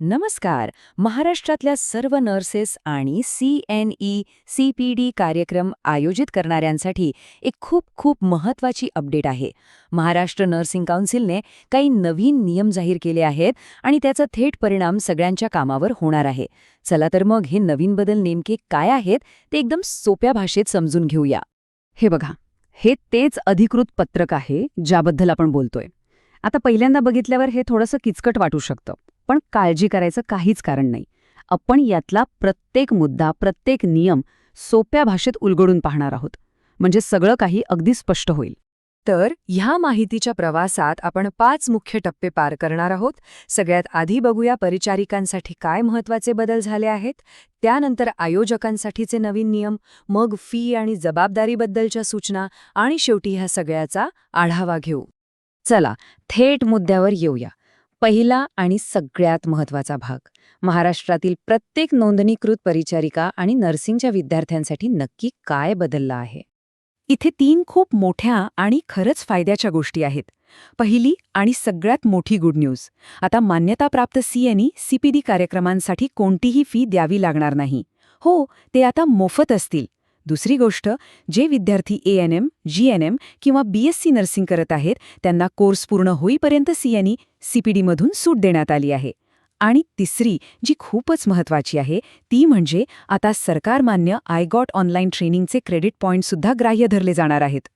नमस्कार. महाराष्ट्रातल्या सर्व नर्सेस आणि CNE, CPD कार्यक्रम आयोजित करणाऱ्यांसाठी एक खूप खूप महत्त्वाची अपडेट आहे. महाराष्ट्र नर्सिंग काउन्सिलने काही नवीन नियम जाहीर केले आहेत आणि त्याचा थेट परिणाम सगळ्यांच्या कामावर होणार आहे. चला तर मग हे नवीन बदल नेमके काय आहेत ते एकदम सोप्या भाषेत समजून घेऊया. हे बघा, हे तेच अधिकृत पत्रक आहे ज्याबद्दल आपण बोलतोय. आता पहिल्यांदा बघितल्यावर हे थोडंसं किचकट वाटू शकतं, पण काळजी करायचं काहीच कारण नाही. आपण यातला प्रत्येक मुद्दा, प्रत्येक नियम सोप्या भाषेत उलगडून पाहणार आहोत, म्हणजे सगळं काही अगदी स्पष्ट होईल. तर ह्या माहितीच्या प्रवासात आपण 5 मुख्य टप्पे पार करणार आहोत. सगळ्यात आधी बघूया परिचारिकांसाठी काय महत्त्वाचे बदल झाले आहेत, त्यानंतर आयोजकांसाठीचे नवीन नियम, मग फी आणि जबाबदारीबद्दलच्या सूचना आणि शेवटी ह्या सगळ्याचा आढावा घेऊ. चला, थेट मुद्द्यावर येऊया. पहिला आणि सगळ्यात महत्त्वाचा भाग, महाराष्ट्रातील प्रत्येक नोंदणीकृत परिचारिका आणि नर्सिंगच्या विद्यार्थ्यांसाठी नक्की काय बदललं आहे. इथे 3 खूप मोठ्या आणि खरंच फायद्याच्या गोष्टी आहेत. पहिली आणि सगळ्यात मोठी गुड न्यूज, आता मान्यताप्राप्त CNE, CPD कार्यक्रमांसाठी कोणतीही फी द्यावी लागणार नाही. हो, ते आता मोफत असतील. दुसरी गोष्ट, जे विद्यार्थी ANM, GNM किंवा BSc नर्सिंग करत आहेत त्यांना कोर्स पूर्ण होईपर्यंत CNE, CPD मधून सूट देण्यात आली आहे. आणि तिसरी, जी खूपच महत्त्वाची आहे, ती म्हणजे आता सरकारमान्य आयगॉट ऑनलाईन ट्रेनिंगचे क्रेडिट पॉईंटसुद्धा ग्राह्य धरले जाणार आहेत.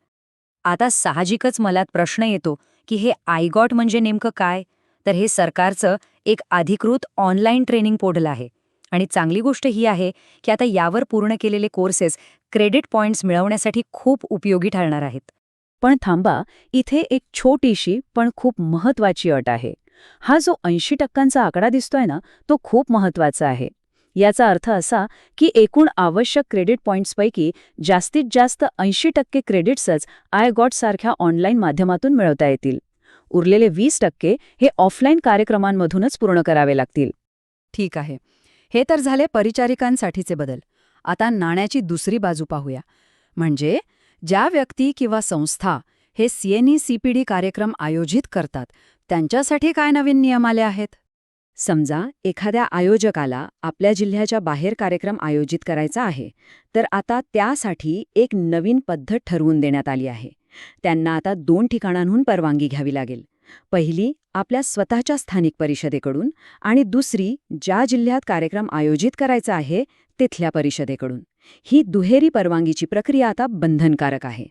आता साहजिकच मनात प्रश्न येतो की हे आयगॉट म्हणजे नेमकं काय. तर हे सरकारचं एक अधिकृत ऑनलाईन ट्रेनिंग पोर्टल आहे. आणि चांगली गोष्ट ही आहे की आता यावर पूर्ण केलेले कोर्सेस क्रेडिट पॉईंट्स मिळवण्यासाठी खूप उपयोगी ठरणार आहेत. पण थांबा, इथे एक छोटीशी पण खूप महत्त्वाची अट आहे. हा जो 80% आकडा दिसतोय ना, तो खूप महत्त्वाचा आहे. याचा अर्थ असा की एकूण आवश्यक क्रेडिट पॉईंट्सपैकी जास्तीत जास्त 80% क्रेडिट्सच आयगॉट सारख्या ऑनलाईन माध्यमातून मिळवता येतील. उरलेले 20% हे ऑफलाईन कार्यक्रमांमधूनच पूर्ण करावे लागतील. ठीक आहे. हे तर झाले परिचारिकांसाठीचे बदल. आता नाण्याची दुसरी बाजू पाहूया. म्हणजे ज्या व्यक्ती किंवा संस्था हे CNE, CPD कार्यक्रम आयोजित करतात त्यांच्यासाठी काय नवीन नियम आले आहेत. समजा एखाद्या आयोजकाला आपल्या जिल्ह्याच्या बाहेर कार्यक्रम आयोजित करायचा आहे, तर आता त्यासाठी एक नवीन पद्धत ठरवून देण्यात आली आहे. त्यांना आता 2 ठिकाणांहून परवानगी घ्यावी लागेल. पहिली आपल्या स्वतःच्या स्थानिक परिषदेकडून आणि दुसरी ज्या जिल्ह्यात कार्यक्रम आयोजित करायचा आहे तिथल्या परिषदेकडून. ही दुहेरी परवानगीची प्रक्रिया आता बंधनकारक आहे.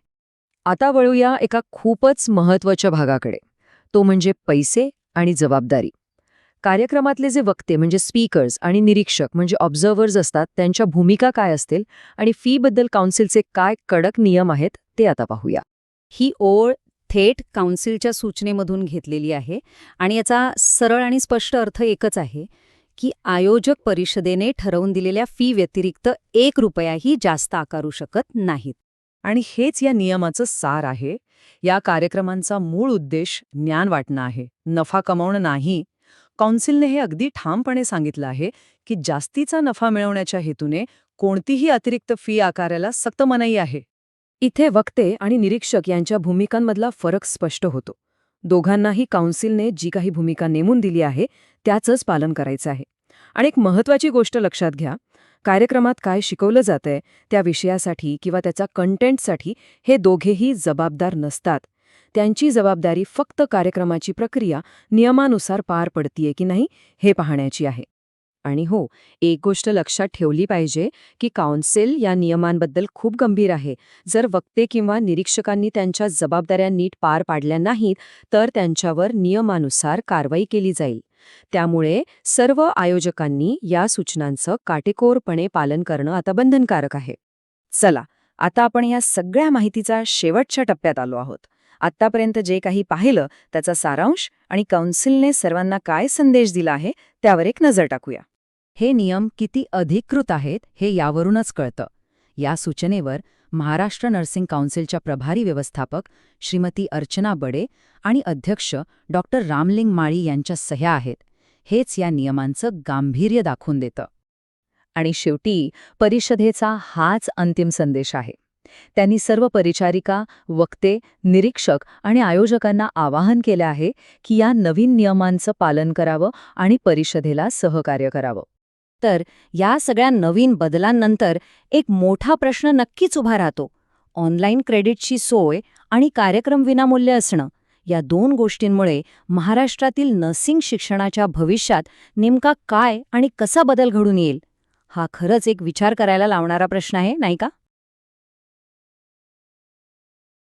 आता वळूया एका खूपच महत्त्वाच्या भागाकडे, तो म्हणजे पैसे आणि जबाबदारी. कार्यक्रमातले जे वक्ते म्हणजे स्पीकर्स आणि निरीक्षक म्हणजे ऑब्झर्व्हर्स असतात त्यांच्या भूमिका काय असतील आणि फीबद्दल काउन्सिलचे काय कडक नियम आहेत ते आता पाहूया. ही ओळ थेट काउन्सिलच्या सूचनेमधून घेतलेली आहे आणि याचा सरळ आणि स्पष्ट अर्थ एकच आहे की आयोजक परिषदेने ठरवून दिलेल्या फी व्यतिरिक्त 1 रुपयाही जास्त आकारू शकत नाहीत. आणि हेच या नियमाचं सार आहे. या कार्यक्रमांचा मूळ उद्देश ज्ञान वाटणं आहे, नफा कमावणं नाही. काउन्सिलने हे अगदी ठामपणे सांगितलं आहे की जास्तीचा नफा मिळवण्याच्या हेतूने कोणतीही अतिरिक्त फी आकारायला सक्त मनाई आहे. इथे वक्ते आणि निरीक्षक यांच्या भूमिकांमधला फरक स्पष्ट होतो. दोघांनाही काउन्सिलने जी काही भूमिका नेमून दिली आहे त्याचंच पालन करायचं आहे. आणि एक महत्त्वाची गोष्ट लक्षात घ्या, कार्यक्रमात काय शिकवलं जातंय त्या विषयासाठी किंवा त्याचा कंटेंटसाठी हे दोघेही जबाबदार नसतात. त्यांची जबाबदारी फक्त कार्यक्रमाची प्रक्रिया नियमानुसार पार पडतीये की नाही हे पाहण्याची आहे. आणि हो, एक गोष्ट लक्षात ठेवली पाहिजे की काउन्सिल या नियमांबद्दल खूप गंभीर आहे. जर वक्ते किंवा निरीक्षकांनी त्यांच्या जबाबदाऱ्या नीट पार पाडल्या नाहीत तर त्यांच्यावर नियमानुसार कारवाई केली जाईल. त्यामुळे सर्व आयोजकांनी या सूचनांचं काटेकोरपणे पालन करणं आता बंधनकारक आहे. चला, आता आपण या सगळ्या माहितीचा शेवटच्या टप्प्यात आलो आहोत. आत्तापर्यंत जे काही पाहिलं त्याचा सारांश आणि काउन्सिलने सर्वांना काय संदेश दिला आहे त्यावर एक नजर टाकूया. हे नियम किती अधिकृत आहेत हे यावरूनच कळतं. या सूचनेवर महाराष्ट्र नर्सिंग काउन्सिलच्या प्रभारी व्यवस्थापक श्रीमती अर्चना बडे आणि अध्यक्ष डॉक्टर रामलिंग माळी यांच्या सह्या आहेत. हेच या नियमांचं गांभीर्य दाखवून देतं. आणि शेवटी परिषदेचा हाच अंतिम संदेश आहे त्यांनी सर्व परिचारिका, वक्ते, निरीक्षक आणि आयोजकांना आवाहन केलं आहे की या नवीन नियमांचं पालन करावं आणि परिषदेला सहकार्य करावं. तर या सगळ्या नवीन बदलांनंतर एक मोठा प्रश्न नक्कीच उभा राहतो. ऑनलाईन क्रेडिटची सोय आणि कार्यक्रम विनामूल्य असणं या 2 गोष्टींमुळे महाराष्ट्रातील नर्सिंग शिक्षणाच्या भविष्यात नेमका काय आणि कसा बदल घडून येईल? हा खरंच एक विचार करायला लावणारा प्रश्न आहे, नाही का?